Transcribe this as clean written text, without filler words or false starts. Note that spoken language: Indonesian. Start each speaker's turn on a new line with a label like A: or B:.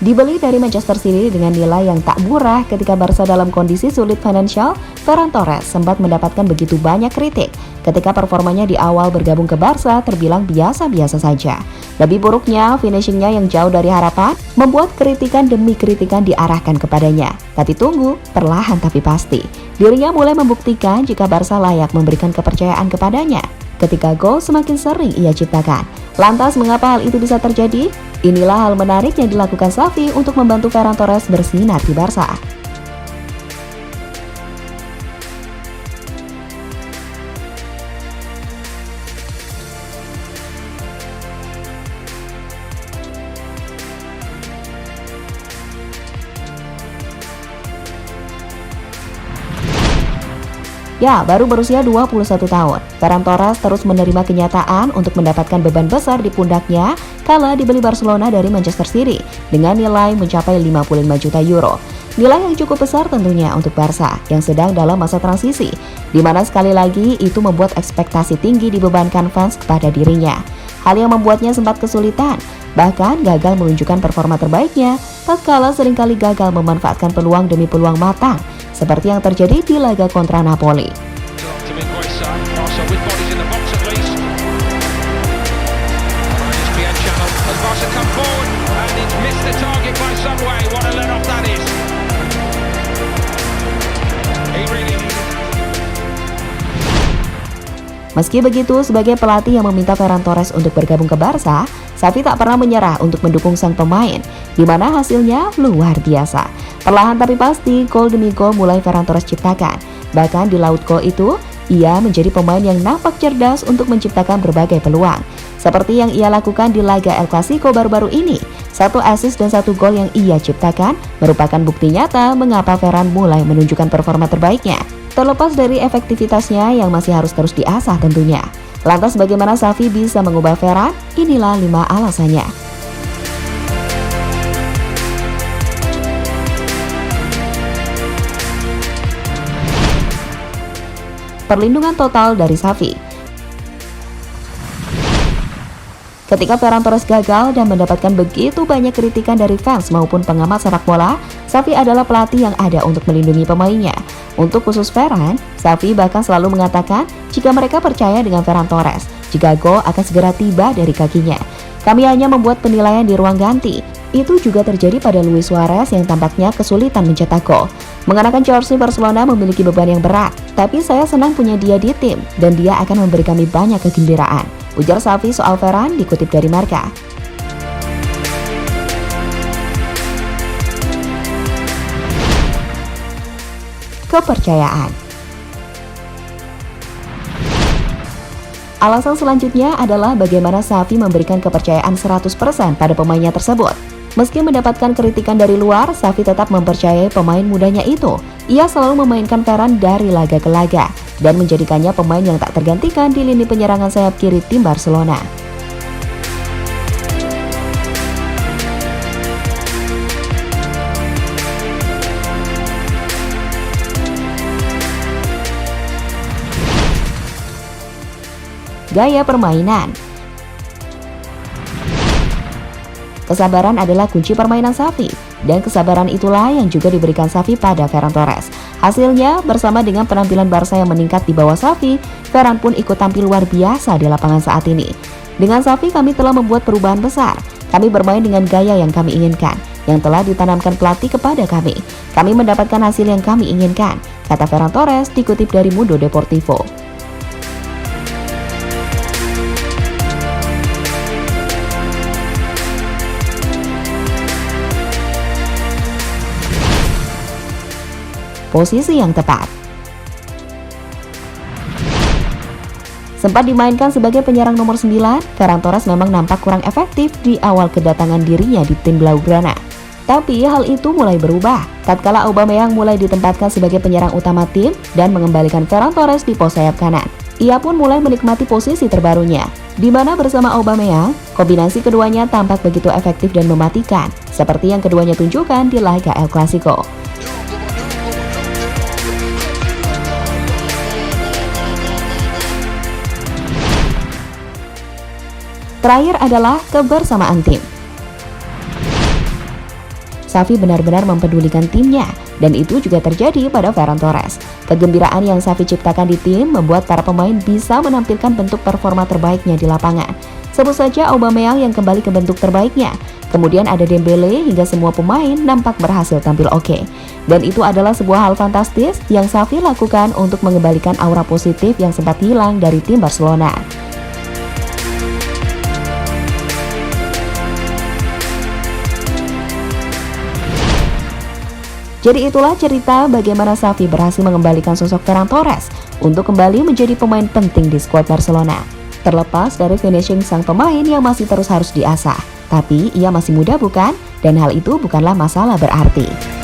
A: Dibeli dari Manchester City dengan nilai yang tak murah ketika Barca dalam kondisi sulit finansial, Ferran Torres sempat mendapatkan begitu banyak kritik ketika performanya di awal bergabung ke Barca terbilang biasa-biasa saja. Lebih buruknya, finishingnya yang jauh dari harapan membuat kritikan demi kritikan diarahkan kepadanya. Tapi tunggu, perlahan tapi pasti, dirinya mulai membuktikan jika Barca layak memberikan kepercayaan kepadanya ketika gol semakin sering ia ciptakan. Lantas mengapa hal itu bisa terjadi? Inilah hal menarik yang dilakukan Xavi untuk membantu Ferran Torres bersinar di Barca. Ya, baru berusia 21 tahun, Ferran Torres terus menerima kenyataan untuk mendapatkan beban besar di pundaknya kala dibeli Barcelona dari Manchester City dengan nilai mencapai 55 juta euro. Nilai yang cukup besar tentunya untuk Barca yang sedang dalam masa transisi, di mana sekali lagi itu membuat ekspektasi tinggi dibebankan fans kepada dirinya. Hal yang membuatnya sempat kesulitan, bahkan gagal menunjukkan performa terbaiknya, tatkala seringkali gagal memanfaatkan peluang demi peluang matang, seperti yang terjadi di laga kontra Napoli. Meski begitu, sebagai pelatih yang meminta Ferran Torres untuk bergabung ke Barca, Xavi tak pernah menyerah untuk mendukung sang pemain, di mana hasilnya luar biasa. Perlahan tapi pasti, gol demi gol mulai Ferran Torres ciptakan. Bahkan di laut gol itu, ia menjadi pemain yang nampak cerdas untuk menciptakan berbagai peluang. Seperti yang ia lakukan di laga El Clasico baru-baru ini, 1 assist dan 1 gol yang ia ciptakan merupakan bukti nyata mengapa Ferran mulai menunjukkan performa terbaiknya. Terlepas dari efektivitasnya yang masih harus terus diasah tentunya. Lantas bagaimana Xavi bisa mengubah Ferran? Inilah 5 alasannya. Perlindungan total dari Xavi. Ketika Ferran Torres gagal dan mendapatkan begitu banyak kritikan dari fans maupun pengamat sepak bola, Xavi adalah pelatih yang ada untuk melindungi pemainnya. Untuk khusus Ferran, Xavi bahkan selalu mengatakan jika mereka percaya dengan Ferran Torres, jika gol akan segera tiba dari kakinya. Kami hanya membuat penilaian di ruang ganti. Itu juga terjadi pada Luis Suarez yang tampaknya kesulitan mencetak gol. Mengenakan jersey Barcelona memiliki beban yang berat, tapi saya senang punya dia di tim dan dia akan memberi kami banyak kegembiraan. Ujar Xavi soal Ferran dikutip dari Marca. Kepercayaan. Alasan selanjutnya adalah bagaimana Xavi memberikan kepercayaan 100% pada pemainnya tersebut. Meski mendapatkan kritikan dari luar, Xavi tetap mempercayai pemain mudanya itu. Ia selalu memainkan Ferran dari laga ke laga dan menjadikannya pemain yang tak tergantikan di lini penyerangan sayap kiri tim Barcelona. Gaya permainan. Kesabaran adalah kunci permainan Xavi, dan kesabaran itulah yang juga diberikan Xavi pada Ferran Torres. Hasilnya, bersama dengan penampilan Barca yang meningkat di bawah Xavi, Ferran pun ikut tampil luar biasa di lapangan saat ini. Dengan Xavi kami telah membuat perubahan besar. Kami bermain dengan gaya yang kami inginkan, yang telah ditanamkan pelatih kepada kami. Kami mendapatkan hasil yang kami inginkan, kata Ferran Torres dikutip dari Mundo Deportivo. Posisi yang tepat. Sempat dimainkan sebagai penyerang nomor 9, Ferran Torres memang nampak kurang efektif di awal kedatangan dirinya di tim Blaugrana. Tapi hal itu mulai berubah tatkala Aubameyang mulai ditempatkan sebagai penyerang utama tim dan mengembalikan Ferran Torres di pos sayap kanan. Ia pun mulai menikmati posisi terbarunya, di mana bersama Aubameyang, kombinasi keduanya tampak begitu efektif dan mematikan, seperti yang keduanya tunjukkan di laga El Clasico. Terakhir adalah kebersamaan tim. Xavi benar-benar mempedulikan timnya, dan itu juga terjadi pada Ferran Torres. Kegembiraan yang Xavi ciptakan di tim membuat para pemain bisa menampilkan bentuk performa terbaiknya di lapangan. Sebut saja Aubameyang yang kembali ke bentuk terbaiknya. Kemudian ada Dembele hingga semua pemain nampak berhasil tampil oke. Dan itu adalah sebuah hal fantastis yang Xavi lakukan untuk mengembalikan aura positif yang sempat hilang dari tim Barcelona. Jadi itulah cerita bagaimana Xavi berhasil mengembalikan sosok Ferran Torres untuk kembali menjadi pemain penting di skuad Barcelona. Terlepas dari finishing sang pemain yang masih terus harus diasah, tapi ia masih muda bukan? Dan hal itu bukanlah masalah berarti.